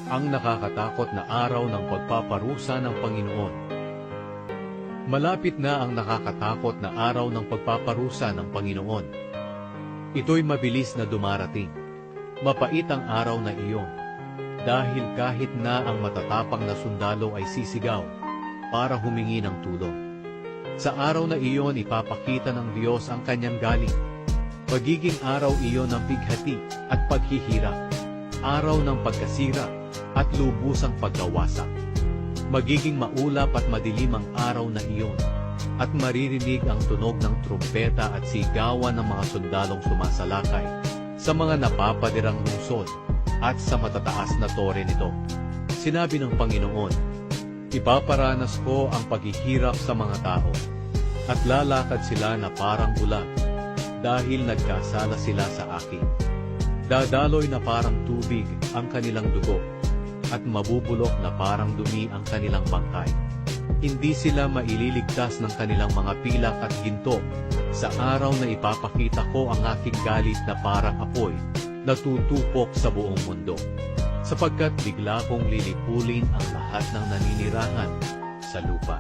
ang nakakatakot na araw ng pagpaparusa ng Panginoon. Malapit na ang nakakatakot na araw ng pagpaparusa ng Panginoon. Ito'y mabilis na dumarating. Mapait ang araw na iyon, dahil kahit na ang matatapang na sundalo ay sisigaw para humingi ng tulong. Sa araw na iyon ipapakita ng Diyos ang kanyang galing. Magiging araw iyon ng bighati at paghihirap, araw ng pagkasira at lubusang pagkawasak. Magiging maulap at madilim ang araw na iyon, at maririnig ang tunog ng trumpeta at sigawan ng mga sundalong sumasalakay sa mga napapadirang lungsod at sa matataas na tore nito. Sinabi ng Panginoon, ipaparanas ko ang paghihirap sa mga tao, at lalakad sila na parang bulag, dahil nagkasala sila sa akin. Dadaloy na parang tubig ang kanilang dugo, at mabubulok na parang dumi ang kanilang bangkay. Hindi sila maililigtas ng kanilang mga pilak at ginto sa araw na ipapakita ko ang aking galit na parang apoy na tutupok sa buong mundo, sapagkat bigla kong lilipulin ang lahat ng naninirahan sa lupa.